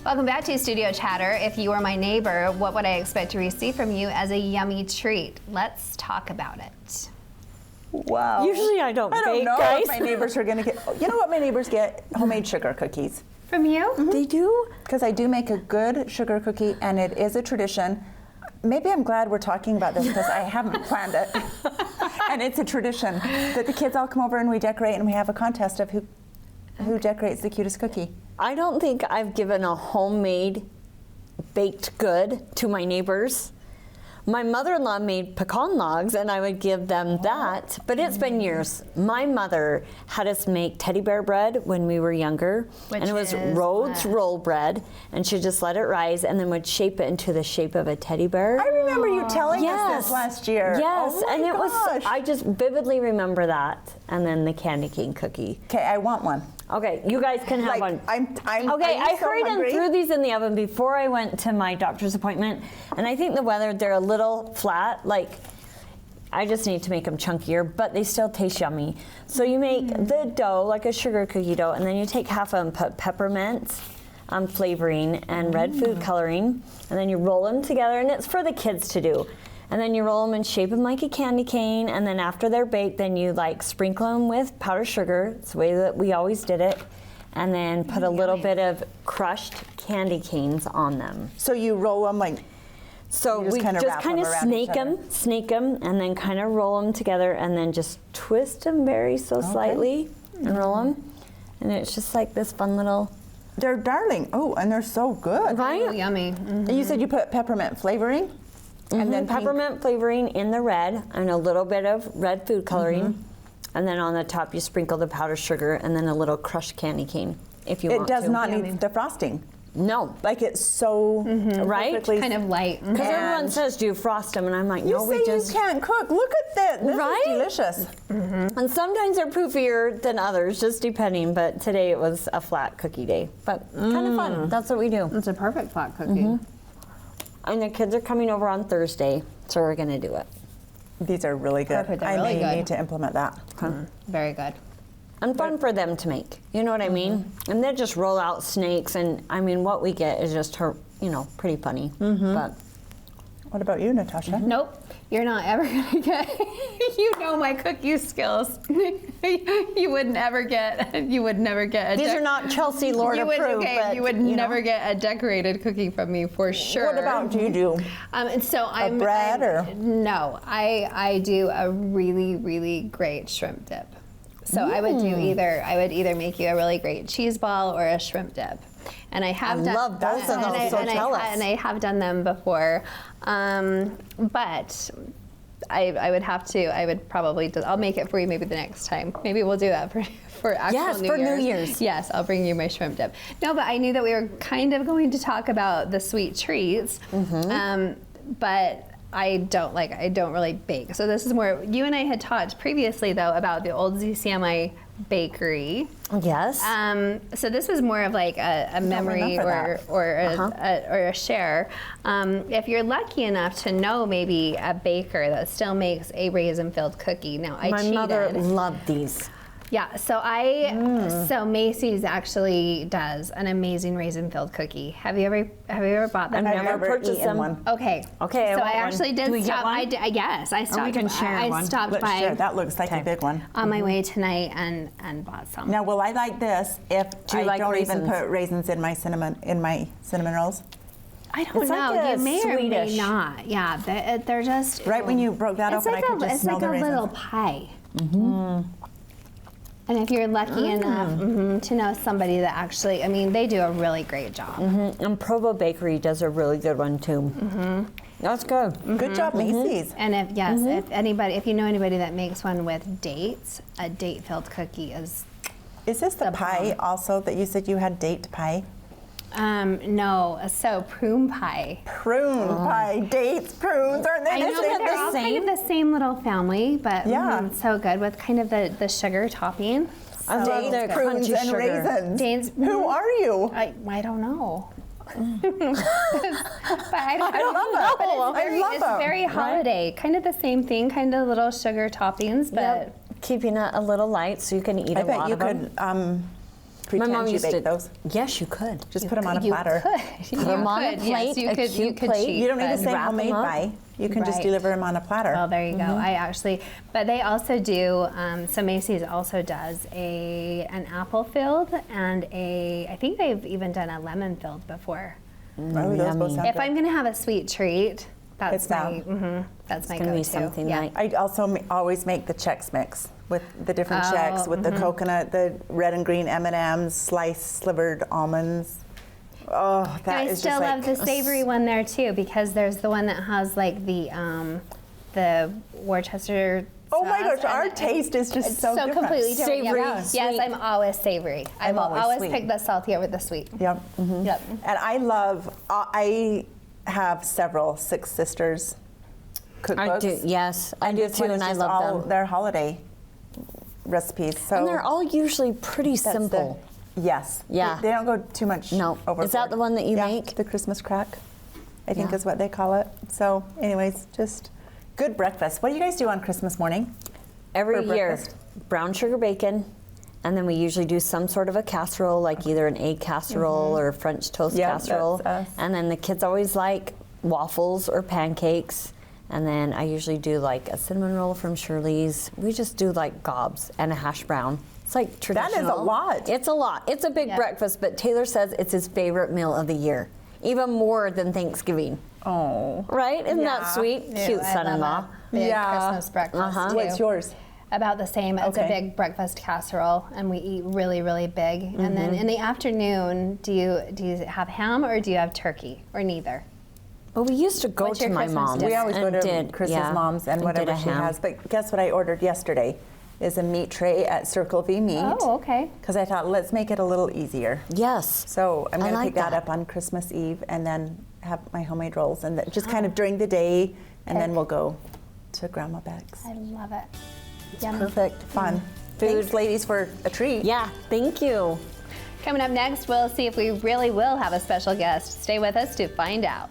Welcome back to Studio Chatter. If you were my neighbor, what would I expect to receive from you as a yummy treat? Let's talk about it. Wow. Usually I don't bake, know guys. what my neighbors are going to get. You know what my neighbors get? Homemade sugar cookies. From you? They do? Because I do make a good sugar cookie, and it is a tradition. Maybe I'm glad we're talking about this because I haven't planned it. And it's a tradition that the kids all come over and we decorate, and we have a contest of who decorates the cutest cookie. I don't think I've given a homemade baked good to my neighbors. My mother-in-law made pecan logs, and I would give them that, but it's been years. My mother had us make teddy bear bread when we were younger, and it was Rhodes roll bread, and she'd just let it rise and then would shape it into the shape of a teddy bear. I remember you telling us this last year. Yes, oh my and it gosh. was, I just vividly remember that, and then the candy cane cookie. Okay, I want one. Okay, you guys can have one. Okay, I hurried and threw these in the oven before I went to my doctor's appointment, and I think the weather, they're a little flat, like I just need to make them chunkier, but they still taste yummy. So you make the dough like a sugar cookie dough, and then you take half of them, put peppermint flavoring and red food coloring, and then you roll them together, and it's for the kids to do. And then you roll them and shape them like a candy cane, and then after they're baked, then you like sprinkle them with powdered sugar. It's the way that we always did it. And then put a little bit of crushed candy canes on them. So you roll them like... So we just kind of snake them, and then kind of roll them together, and then just twist them very slightly, and roll them. And it's just like this fun little... They're darling. Oh, and they're so good. Right? Oh, yummy. And you said you put peppermint flavoring? And then peppermint flavoring in the red, and a little bit of red food coloring. And then on the top you sprinkle the powdered sugar, and then a little crushed candy cane if you want to. It does not need the frosting. No. Like it's so right? Kind of light. Because everyone says, do you frost them? And I'm like, no, you can't cook. Look at that. This is delicious. And sometimes they're poofier than others, just depending. But today it was a flat cookie day. But kind of fun. That's what we do. It's a perfect flat cookie. And the kids are coming over on Thursday, so we're going to do it. These are really good. Perfect, they're I really may good. need to implement that. Very good. And fun for them to make. You know what I mean? And they just roll out snakes, and I mean, what we get is just, pretty funny. But What about you, Natasha? Nope, you're not ever gonna get, you know my cookie skills. You would never get a these are not Chelsea Lord approved. But, you would never get a decorated cookie from me for sure. What about you do? And so I'm bread or? No, I do a really, really great shrimp dip. So I would either make you a really great cheese ball or a shrimp dip. And I have done, love both of those, so tell us. And I have done them before, but I would probably, I'll make it for you maybe the next time. Maybe we'll do that for actual New Year's. New Year's. Yes, I'll bring you my shrimp dip. No, but I knew that we were kind of going to talk about the sweet treats, but I don't really bake. So this is more, you and I had talked previously though about the old ZCMI bakery. Yes. So this was more of like a memory or a share. If you're lucky enough to know maybe a baker that still makes a raisin-filled cookie. Now I cheated. My mother loved these. Yeah, so Macy's actually does an amazing raisin-filled cookie. Have you ever bought them? I've never purchased them. one. Okay. Okay. So I actually did Do we stop. Get one? Yes, I stopped. we can share I one. stopped Let's by share. That looks like a big one. on my way tonight and bought some. Now, will I like this if Do you I like don't even raisins? put raisins in my cinnamon rolls? I don't It's know. like a You may or may Swedish. not. Yeah, they're just Right when you broke that It's open, like I could just smell the a raisins. little pie. And if you're lucky enough to know somebody that actually, I mean, they do a really great job. And Provo Bakery does a really good one too. That's good. Good job, Macy's. And if you know anybody that makes one with dates, a date-filled cookie is. Is this the pie also that you said you had date pie? No, so prune pie. Prune pie, dates, prunes, aren't they? I know that they're all kind of the same little family, but so good with kind of the sugar topping. I love their prunes crunchy and sugar. raisins. Dates, Who are you? I don't know. But I don't love know. it. I love It's it. very holiday. Kind of the same thing, kind of little sugar toppings, but Keeping it a little light so you can eat I a bet lot you of them. could pretend you bake those? Yes, you could. Just put them on a platter. You Put them on a could. plate, Yes, a cute plate. cheat, You don't need to but- say wrap 'em homemade up. by. You can just Right. deliver them on a platter. Well, there you go. I actually, but they also do. So Macy's also does an apple filled and I think they've even done a lemon filled before. Oh, those both sound If good. I'm gonna have a sweet treat, that's It's that. that's my It's gonna go-to. be something yeah. like I also always make the Chex Mix with the different Chex, with the coconut, the red and green M&Ms, sliced slivered almonds. Oh, that I is still just love like the savory one there too because there's the one that has like the Worcester. Oh my sauce gosh, our and taste is just it's so different. completely different. Savory, Yeah. sweet. Yes, I'm always savory. I'm always always sweet. pick the salty over the sweet. Yep. Yep. And I have several Six Sisters cookbooks. I do, yes, I do this too, one is and I just love all them. their holiday recipes. So And they're all usually pretty that's simple. Yes. Yeah. They don't go too much No. overboard. Is that the one that you Yeah, make? The Christmas crack, I think Yeah. is what they call it. So anyways, just good breakfast. What do you guys do on Christmas morning? Every for year, breakfast? brown sugar bacon, and then we usually do some sort of a casserole, like either an egg casserole or a French toast Yep, casserole. that's us. And then the kids always like waffles or pancakes. And then I usually do like a cinnamon roll from Shirley's. We just do like gobs and a hash brown. It's like traditional. lot. It's a lot. It's a big Yeah. breakfast, but Taylor says it's his favorite meal of the year, even more than Thanksgiving. Oh. Right? Isn't that Yeah. sweet? Ew, Cute I son-in-law. love a big Yeah. Christmas breakfast. too. What's yours? About the same. It's a Okay. big breakfast casserole, and we eat really, really big. And then in the afternoon, do you have ham or do you have turkey or neither? Well, we used to go What's to your my Christmas mom's. dinner? We always go and to did, Chris's yeah, mom's and did whatever a she ham. has. But guess what I ordered yesterday is a meat tray at Circle V Meat. Oh, okay. Because I thought, let's make it a little easier. Yes. So I'm I going to like pick that that. up on Christmas Eve and then have my homemade rolls and just kind of during the day, and then we'll go to Grandma Beck's. I love it. Yum. Perfect. Fun. Thanks, ladies, for a treat. Yeah, thank you. Coming up next, we'll see if we really will have a special guest. Stay with us to find out.